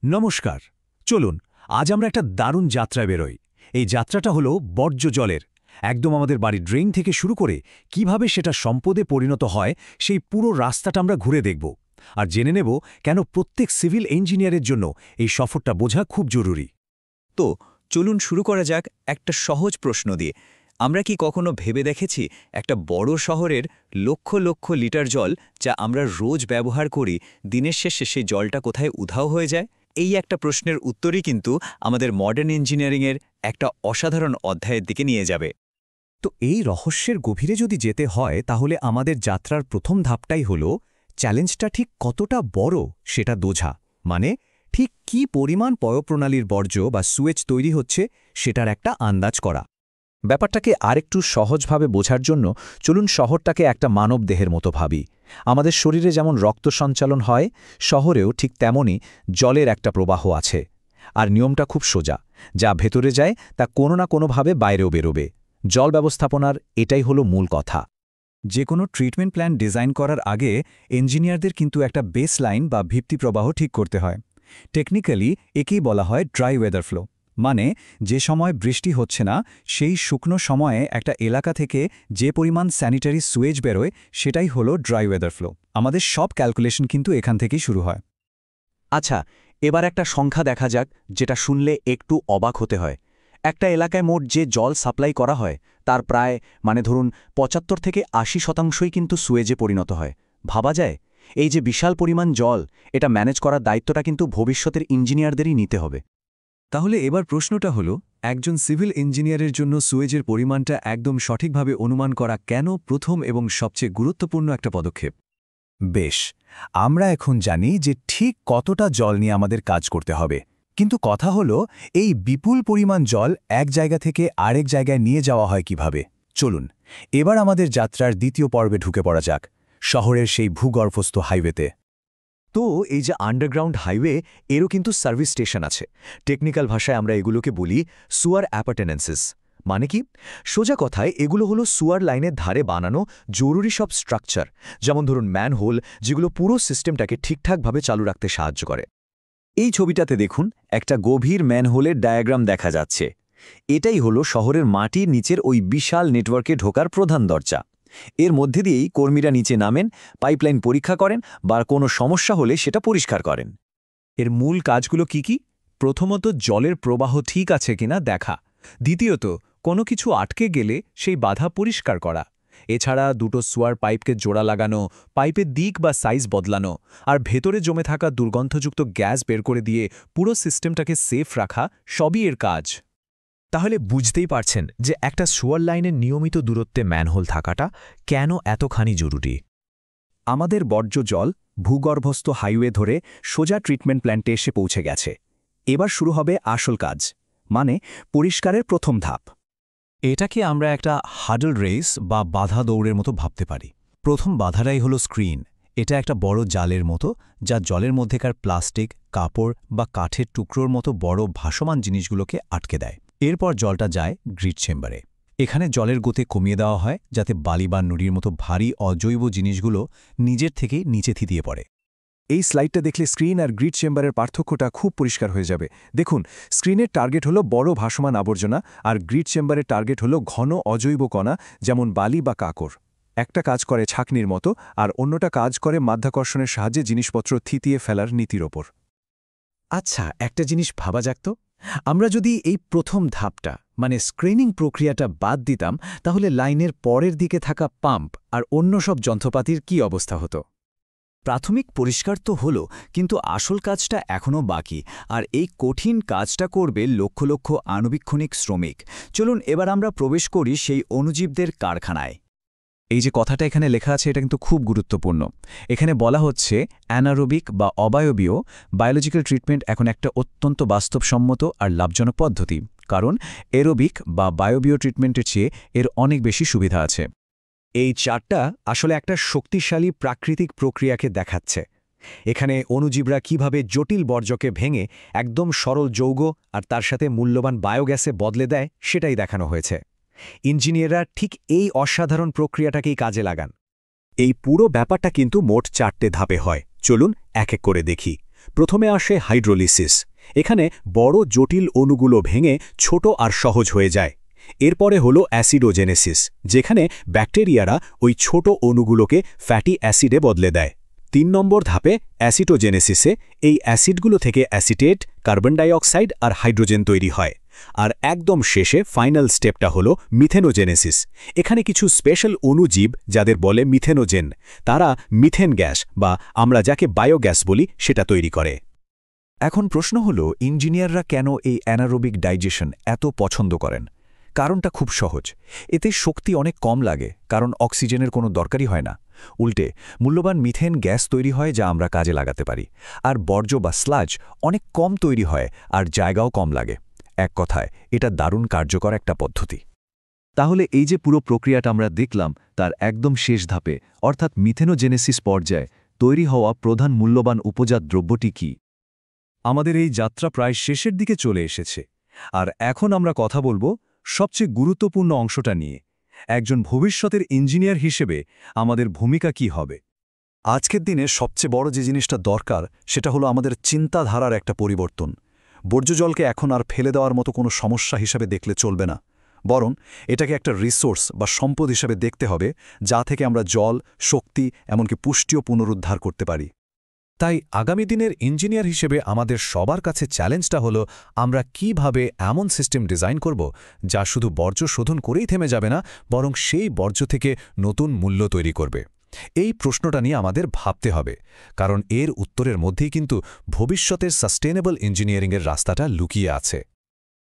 নমস্কার। চলুন আজ আমরা একটা দারুণ যাত্রায় বেরোই। এই যাত্রাটা হলো বর্জ্য জলের। একদম আমাদের বাড়ির ড্রেন থেকে শুরু করে কিভাবে সেটা সম্পদে পরিণত হয় সেই পুরো রাস্তাটা আমরা ঘুরে দেখব। আর জেনে নেব কেন প্রত্যেক সিভিল ইঞ্জিনিয়ারের জন্য এই সফরটা বোঝা খুব জরুরি। তো চলুন শুরু করা যাক একটা সহজ প্রশ্ন দিয়ে। আমরা কি কখনো ভেবে দেখেছি একটা বড় শহরের লক্ষ লক্ষ লিটার জল যা আমরা রোজ ব্যবহার করি, দিনের শেষে সেই জলটা কোথায় উধাও হয়ে যায়? এই একটা প্রশ্নের উত্তরই কিন্তু আমাদের মডার্ন ইঞ্জিনিয়ারিংয়ের একটা অসাধারণ অধ্যায়ের দিকে নিয়ে যাবে। তো এই রহস্যের গভীরে যদি যেতে হয় তাহলে আমাদের যাত্রার প্রথম ধাপটাই হলো চ্যালেঞ্জটা ঠিক কতটা বড় সেটা বোঝা। মানে ঠিক কী পরিমাণ পয়ঃপ্রণালীর বর্জ্য বা সুয়েজ তৈরি হচ্ছে সেটার একটা আন্দাজ করা। ব্যাপারটাকে আরেকটু সহজভাবে বোঝার জন্য চলুন শহরটাকে একটা মানব দেহের মতো ভাবি। আমাদের শরীরে যেমন রক্ত সঞ্চালন হয়, শহরেও ঠিক তেমনই জলের একটা প্রবাহ আছে। আর নিয়মটা খুব সোজা, যা ভেতরে যায় তা কোনো না কোনোভাবে বাইরেও বেরোবে। জল ব্যবস্থাপনার এটাই হলো মূল কথা। যে কোনো ট্রিটমেন্ট প্ল্যান ডিজাইন করার আগে ইঞ্জিনিয়ারদের কিন্তু একটা বেসলাইন বা ভিত্তিপ্রবাহ ঠিক করতে হয়। টেকনিক্যালি একেই বলা হয় ড্রাই ওয়েদার ফ্লো। মানে যে সময় বৃষ্টি হচ্ছে না সেই শুকনো সময়ে একটা এলাকা থেকে যে পরিমাণ স্যানিটারি সুয়েজ বেরোয় সেটাই হলো ড্রাই ওয়েদার ফ্লো। আমাদের সব ক্যালকুলেশন কিন্তু এখান থেকেই শুরু হয়। আচ্ছা, এবার একটা সংখ্যা দেখা যাক যেটা শুনলে একটু অবাক হতে হয়। একটা এলাকায় মোট যে জল সাপ্লাই করা হয় তার প্রায় ধরুন ৭৫ থেকে ৮০% কিন্তু সুয়েজে পরিণত হয়। ভাবা যায়, এই যে বিশাল পরিমাণ জল, এটা ম্যানেজ করার দায়িত্বটা কিন্তু ভবিষ্যতের ইঞ্জিনিয়ারদেরই নিতে হবে। তাহলে এবার প্রশ্নটা হলো, একজন সিভিল ইঞ্জিনিয়ারের জন্য সুয়েজের পরিমাণটা একদম সঠিকভাবে অনুমান করা কেন প্রথম এবং সবচেয়ে গুরুত্বপূর্ণ একটা পদক্ষেপ? বেশ, আমরা এখন জানি যে ঠিক কতটা জল নিয়ে আমাদের কাজ করতে হবে। কিন্তু কথা হলো, এই বিপুল পরিমাণ জল এক জায়গা থেকে আরেক জায়গায় নিয়ে যাওয়া হয় কিভাবে? চলুন এবার আমাদের যাত্রার দ্বিতীয় পর্বে ঢুকে পড়া যাক, শহরের সেই ভূগর্ভস্থ হাইওয়েতে। তো এই যে আন্ডারগ্রাউন্ড হাইওয়ে, এরও কিন্তু সার্ভিস স্টেশন আছে। টেকনিক্যাল ভাষায় আমরা এগুলোকে বলি সুয়ার অ্যাপার্টেনেন্সেস। মানে কি? সোজা কথায় এগুলো হলো সুয়ার লাইনের ধারে বানানো জরুরি সব স্ট্রাকচার, যেমন ধরুন ম্যানহোল, যেগুলো পুরো সিস্টেমটাকে ঠিকঠাকভাবে চালু রাখতে সাহায্য করে। এই ছবিটাতে দেখুন একটা গভীর ম্যানহোলের ডায়াগ্রাম দেখা যাচ্ছে। এটাই হলো শহরের মাটির নিচের ওই বিশাল নেটওয়ার্কে ঢোকার প্রধান দরজা। এর মধ্যে দিয়েই কর্মীরা নিচে নামেন, পাইপলাইন পরীক্ষা করেন বা কোনো সমস্যা হলে সেটা পরিষ্কার করেন। এর মূল কাজগুলো কি? প্রথমত জলের প্রবাহ ঠিক আছে কিনা দেখা। দ্বিতীয়ত কোনো কিছু আটকে গেলে সেই বাধা পরিষ্কার করা। এছাড়া দুটো সুয়ার পাইপকে জোড়া লাগানো, পাইপের দিক বা সাইজ বদলানো, আর ভেতরে জমে থাকা দুর্গন্ধযুক্ত গ্যাস বের করে দিয়ে পুরো সিস্টেমটাকে সেফ রাখা, সবই এর কাজ। তাহলে বুঝতেই পারছেন যে একটা সুয়ার লাইনের নিয়মিত দূরত্বে ম্যানহোল থাকাটা কেন এতখানি জরুরি। আমাদের বর্জ্য জল ভূগর্ভস্থ হাইওয়ে ধরে সোজা ট্রিটমেন্ট প্ল্যান্টে এসে পৌঁছে গেছে। এবার শুরু হবে আসল কাজ, মানে পরিষ্কারের প্রথম ধাপ। এটাকে আমরা একটা হাডল রেস বা বাধা দৌড়ের মতো ভাবতে পারি। প্রথম বাধাটাই হলো স্ক্রিন। এটা একটা বড় জালের মতো, যা জলের মধ্যেকার প্লাস্টিক, কাপড় বা কাঠের টুকরোর মতো বড় ভাসমান জিনিসগুলোকে আটকে দেয়। এরপর জলটা যায় গ্রিড চেম্বারে। এখানে জলের গতি কমিয়ে দেওয়া হয় যাতে বালি বা নুড়ির মতো ভারী অজৈব জিনিসগুলো নিজের থেকে নিচে থিতিয়ে পড়ে। এই স্লাইডটা দেখলে স্ক্রিন আর গ্রিড চেম্বারের পার্থক্যটা খুব পরিষ্কার হয়ে যাবে। দেখুন, স্ক্রিনের টার্গেট হলো বড় ভাসমান আবর্জনা, আর গ্রিড চেম্বারের টার্গেট হলো ঘন অজৈব কণা, যেমন বালি বা কাকড়। একটা কাজ করে ছাঁকনির মতো, আর অন্যটা কাজ করে মাধ্যাকর্ষণের সাহায্যে জিনিসপত্র থিতিয়ে ফেলার নীতির ওপর। আচ্ছা, একটা জিনিস ভাবা যাক তো, আমরা যদি এই প্রথম ধাপটা মানে স্ক্রিনিং প্রক্রিয়াটা বাদ দিতাম, তাহলে লাইনের পরের দিকে থাকা পাম্প আর অন্য সব যন্ত্রপাতির কি অবস্থা হতো? প্রাথমিক পরিষ্কার তো হলো, কিন্তু আসল কাজটা এখনও বাকি। আর এই কঠিন কাজটা করবে লক্ষ লক্ষ আণুবীক্ষণিক শ্রমিক। চলুন এবার আমরা প্রবেশ করি সেই অণুজীবদের কারখানায়। এই যে কথাটা এখানে লেখা আছে এটা কিন্তু খুব গুরুত্বপূর্ণ। এখানে বলা হচ্ছে অ্যানারোবিক বা অবায়বীয় বায়োলজিক্যাল ট্রিটমেন্ট এখন একটা অত্যন্ত বাস্তবসম্মত আর লাভজনক পদ্ধতি, কারণ এরোবিক বা বায়োবীয় ট্রিটমেন্টের চেয়ে এর অনেক বেশি সুবিধা আছে। এই চার্টটা আসলে একটা শক্তিশালী প্রাকৃতিক প্রক্রিয়াকে দেখাচ্ছে। এখানে অণুজীবরা কিভাবে জটিল বর্জ্যকে ভেঙে একদম সরল যৌগ আর তার সাথে মূল্যবান বায়োগ্যাসে বদলে দেয় সেটাই দেখানো হয়েছে। ইঞ্জিনিয়াররা ঠিক এই অসাধারণ প্রক্রিয়াটাকেই কাজে লাগান। এই পুরো ব্যাপারটা কিন্তু মোট 4টে ধাপে হয়। চলুন এক এক করে দেখি। প্রথমে আসে হাইড্রোলিসিস। এখানে বড় জটিল অণুগুলো ভেঙে ছোট আর সহজ হয়ে যায়। এরপরে হলো অ্যাসিডোজেনেসিস, যেখানে ব্যাকটেরিয়ারা ওই ছোট অণুগুলোকে ফ্যাটি অ্যাসিডে বদলে দেয়। 3 নম্বর ধাপে অ্যাসিটোজেনেসিসে এই অ্যাসিডগুলো থেকে অ্যাসিটেট, কার্বন ডাইঅক্সাইড আর হাইড্রোজেন তৈরি হয়। আর একদম শেষে ফাইনাল স্টেপটা হলো মিথেনোজেনেসিস। এখানে কিছু স্পেশাল অণুজীব, যাদের বলে মিথেনোজেন, তারা মিথেন গ্যাস বা আমরা যাকে বায়োগ্যাস বলি সেটা তৈরি করে। এখন প্রশ্ন হলো, ইঞ্জিনিয়াররা কেন এই অ্যানারোবিক ডাইজেশন এত পছন্দ করেন? কারণটা খুব সহজ। এতে শক্তি অনেক কম লাগে, কারণ অক্সিজেনের কোনো দরকারই হয় না। উল্টে মূল্যবান মিথেন গ্যাস তৈরি হয়, যা আমরা কাজে লাগাতে পারি। আর বর্জ্য বা স্লাজ অনেক কম তৈরি হয়, আর জায়গাও কম লাগে। এক কথায়, এটা দারুণ কার্যকর একটা পদ্ধতি। তাহলে এই যে পুরো প্রক্রিয়াটা আমরা দেখলাম, তার একদম শেষ ধাপে অর্থাৎ মিথেনোজেনেসিস পর্যায়ে তৈরি হওয়া প্রধান মূল্যবান উপজাত দ্রব্যটি কি? আমাদের এই যাত্রা প্রায় শেষের দিকে চলে এসেছে, আর এখন আমরা কথা বলবো সবচেয়ে গুরুত্বপূর্ণ অংশটা নিয়ে। একজন ভবিষ্যতের ইঞ্জিনিয়ার হিসেবে আমাদের ভূমিকা কি হবে? আজকের দিনে সবচেয়ে বড় যে জিনিসটা দরকার, সেটা হলো আমাদের চিন্তাধারার একটা পরিবর্তন। বর্জ্য জলকে এখন আর ফেলে দেওয়ার মতো কোনো সমস্যা হিসাবে দেখলে চলবে না, বরং এটাকে একটা রিসোর্স বা সম্পদ হিসাবে দেখতে হবে, যা থেকে আমরা জল, শক্তি, এমনকি পুষ্টিও পুনরুদ্ধার করতে পারি। তাই আগামী দিনের ইঞ্জিনিয়ার হিসেবে আমাদের সবার কাছে চ্যালেঞ্জটা হলো, আমরা কিভাবে এমন সিস্টেম ডিজাইন করব যা শুধু বর্জ্য শোধন করেই থেমে যাবে না, বরং সেই বর্জ্য থেকে নতুন মূল্য তৈরি করবে। এই প্রশ্নটা নিয়ে আমাদের ভাবতে হবে, কারণ এর উত্তরের মধ্যেই কিন্তু ভবিষ্যতের সাস্টেনেবল ইঞ্জিনিয়ারিংয়ের রাস্তাটা লুকিয়ে আছে।